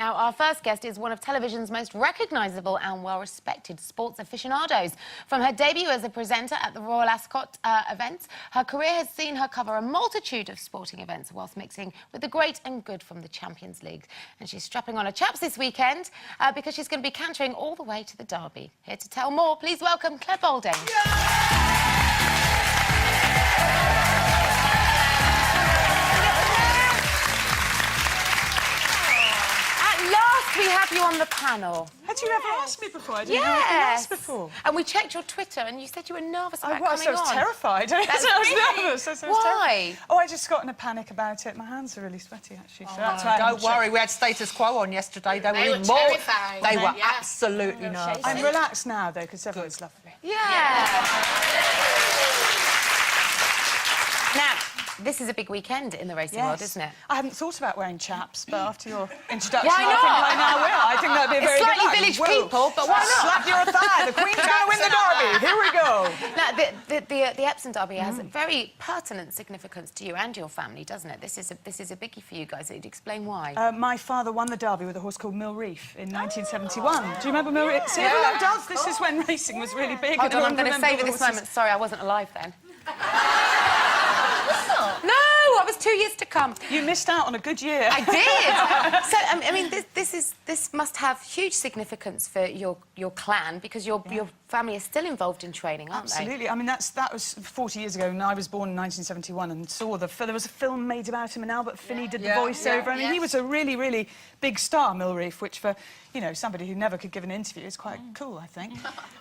Now, our first guest is one of television's most recognisable and well-respected sports aficionados. From her debut as a presenter at the Royal Ascot events, her career has seen her cover a multitude of sporting events whilst mixing with the great and good from the Champions League. And she's strapping on her chaps this weekend because she's going to be cantering all the way to the Derby. Here to tell more, please welcome Clare Balding. We have you on the panel. Had you ever asked me before? I didn't know I'd been asked before. And we checked your Twitter and you said you were nervous about coming on. I was terrified. I was nervous. Why? Oh, I just got in a panic about it. My hands are really sweaty, actually. So that's why don't worry, we had Status Quo on yesterday. They were terrified. They were absolutely nervous. I'm relaxed now, though, because everyone's lovely. Yeah. Now, this is a big weekend in the racing world, isn't it? I hadn't thought about wearing chaps, but after your introduction, Why not? I now will. I think that'd be a very slightly good village people, but why not? Slap your thigh. The Queen's going to win the Derby. Here we go. Now, the Epsom Derby has a very pertinent significance to you and your family, doesn't it? This is a biggie for you guys. You'd explain why. My father won the Derby with a horse called Mill Reef in 1971. Do you remember Mill Reef? See, everyone does. This is when racing was really big. Hold on, I'm going to savour this moment. Sorry, I wasn't alive then. No, I was 2 years to come. You missed out on a good year. I did. So, I mean, this must have huge significance for your clan because your family is still involved in training, aren't they? Absolutely. I mean, that was 40 years ago, and I was born in 1971 and saw there was a film made about him, and Albert Finney did the voiceover. I mean, he was a really, really big star, Mill Reef, which for, you know, somebody who never could give an interview is quite cool, I think.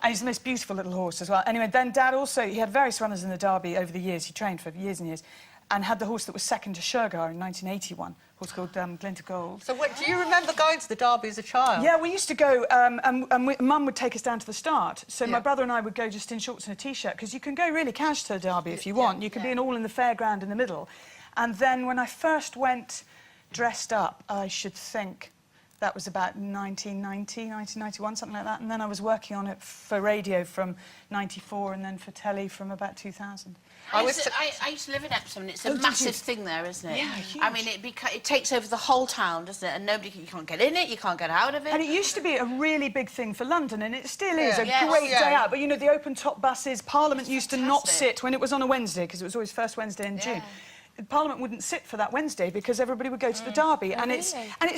And he's the most beautiful little horse as well. Anyway, then Dad also, he had various runners in the Derby over the years. He trained for years and years, and had the horse that was second to Shergar in 1981, a horse called Glinta Gold. So do you remember going to the Derby as a child? Yeah, we used to go, and Mum would take us down to the start. So my brother and I would go just in shorts and a T-shirt, because you can go really cash to the Derby if you want. You can be in all in the fairground in the middle. And then when I first went dressed up, I should think that was about 1990, 1991, something like that. And then I was working on it for radio from 94 and then for telly from about 2000. I used to live in Epsom, and it's a massive thing there, isn't it? Yeah, huge. I mean, it takes over the whole town, doesn't it? And you can't get in it, you can't get out of it. And it used to be a really big thing for London, and it still is a great day out. But, you know, the open-top buses, Parliament used to not sit when it was on a Wednesday, because it was always first Wednesday in June. Parliament wouldn't sit for that Wednesday because everybody would go to the Derby, and it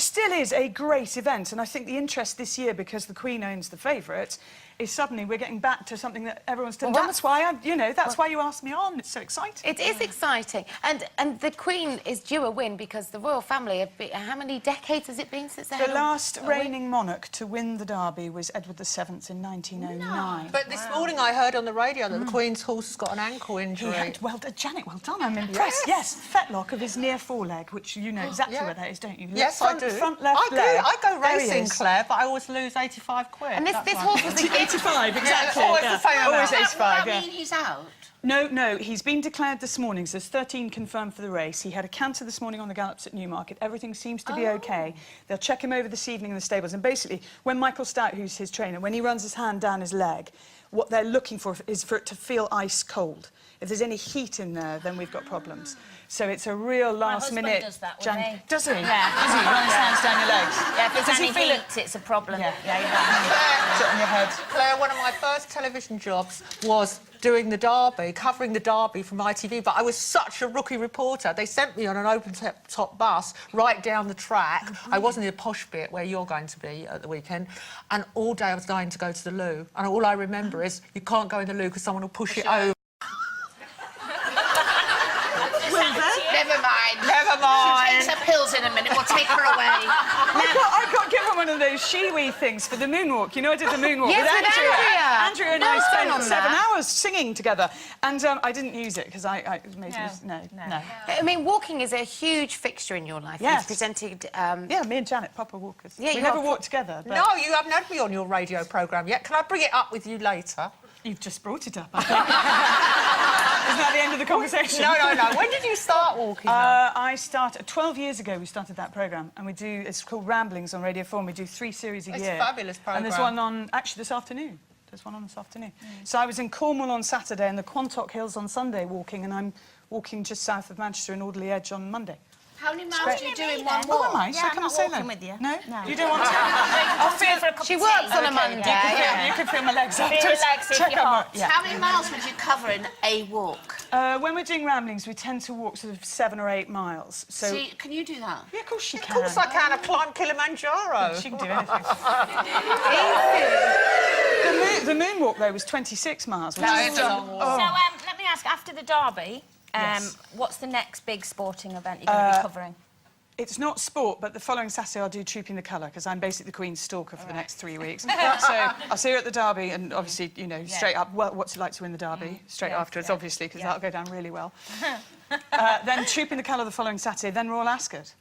still is a great event. And I think the interest this year, because the Queen owns the favourite, is suddenly we're getting back to something that everyone's done. Well, that's why that's why you asked me on. It's so exciting. It is exciting, and the Queen is due a win because the royal family have been, how many decades has it been since they had the last reigning monarch to win the Derby was Edward VII in 1909. No. But this morning I heard on the radio that the Queen's horse has got an ankle injury. Janet, well done. I'm impressed. Yes, fetlock of his near foreleg, which you know exactly where that is, don't you? Yes, I do. Front left leg. I go racing, Claire, but I always lose 85 quid. And this horse was a 85, exactly. Always the same amount. Always 85, Does that mean he's out? No, he's been declared this morning, so there's 13 confirmed for the race. He had a canter this morning on the gallops at Newmarket. Everything seems to be OK. They'll check him over this evening in the stables. And basically, when Michael Stout, who's his trainer, when he runs his hand down his leg, what they're looking for is for it to feel ice cold. If there's any heat in there, then we've got problems. So it's a real last-minute... My husband does that with me. Does he? Yeah. Does he? Run his hands down your legs? Yeah, if Does there's he any feel heat, it's a problem. Yeah. Claire, on your head. Claire, one of my first television jobs was doing the Derby, covering the Derby from ITV, but I was such a rookie reporter. They sent me on an open-top bus right down the track. I wasn't in the posh bit where you're going to be at the weekend, and all day I was going to go to the loo, and all I remember is you can't go in the loo because someone will push it over. Never mind. She'll take her pills in a minute. We'll take her away. I got given one of those shiwi things for the moonwalk. You know, I did the moonwalk with Andrea. Andrea and I spent 7 hours singing together, and I didn't use it because I made no. I mean, walking is a huge fixture in your life. Yes. You've presented... Yeah, me and Janet, proper walkers. Yeah, we never walked together. But... No, you haven't had me on your radio programme yet. Can I bring it up with you later? You've just brought it up, I think. Isn't that the end of the conversation? No. When did you start walking? I started... 12 years ago, we started that programme, and we do... It's called Ramblings on Radio 4, and we do 3 series a year. It's a fabulous programme. And there's one on... Actually, this afternoon. There's one on this afternoon. So I was in Cornwall on Saturday and the Quantock Hills on Sunday walking, and I'm walking just south of Manchester in Alderley Edge on Monday. How many miles do you do in one Oh, walk? am I? Shall I come and say hello? with you. No? You don't want to? I'll feel for a She works on a Monday. You can feel my legs Feel afterwards. your legs if Check you're them hot. out. Yeah. How many miles would you cover in a walk? When we're doing ramblings, we tend to walk sort of 7 or 8 miles. So, See, can you do that? yeah, of course she Of can. course I can. I've climbed Kilimanjaro. She can do anything. The moonwalk, though, was 26 miles. Which That is is a long walk. So let me ask, after the Derby, Yes. what's the next big sporting event you're going to be covering? It's not sport, but the following Saturday I'll do Trooping the Colour, because I'm basically the Queen's stalker for the next 3 weeks. So I'll see her at the Derby, and obviously, you know, straight up, well, what's it like to win the Derby? Straight afterwards, obviously, because that'll go down really well. Then Trooping the Colour the following Saturday, then Royal Ascot.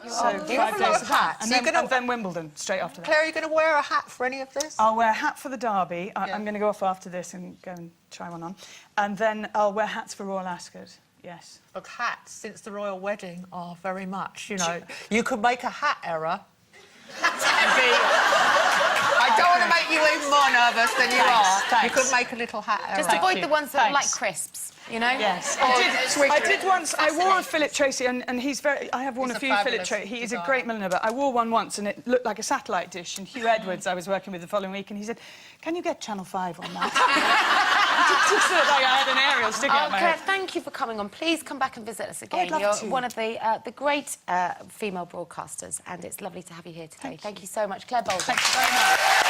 So 5 You have a lot days of hats. and You're then, gonna- and then Wimbledon, straight after that. Claire, are you going to wear a hat for any of this? I'll wear a hat for the Derby. I'm going to go off after this and go and try one on. And then I'll wear hats for Royal Ascot, yes. Look, hats since the royal wedding are very much, you know. You could make a hat error. I don't want to make you even more nervous than you are. Thanks. You could make a little hat error. Just avoid the ones that are like Thanks. crisps, you know? Yes, I did once. I wore a Philip Tracy, and he's very. I have worn He's a a few Philip fabulous Tracy. He is a designer. great milliner, but I wore one once, and it looked like a satellite dish. And Hugh Edwards, I was working with the following week, and he said, "Can you get Channel 5 on that?" It just looked like I had an aerial sticking out my Claire, head. thank you for coming on. Please come back and visit us again. love You're to. one of the great female broadcasters, and it's lovely to have you here today. Thank you so much, Claire Bolden. Thanks very much.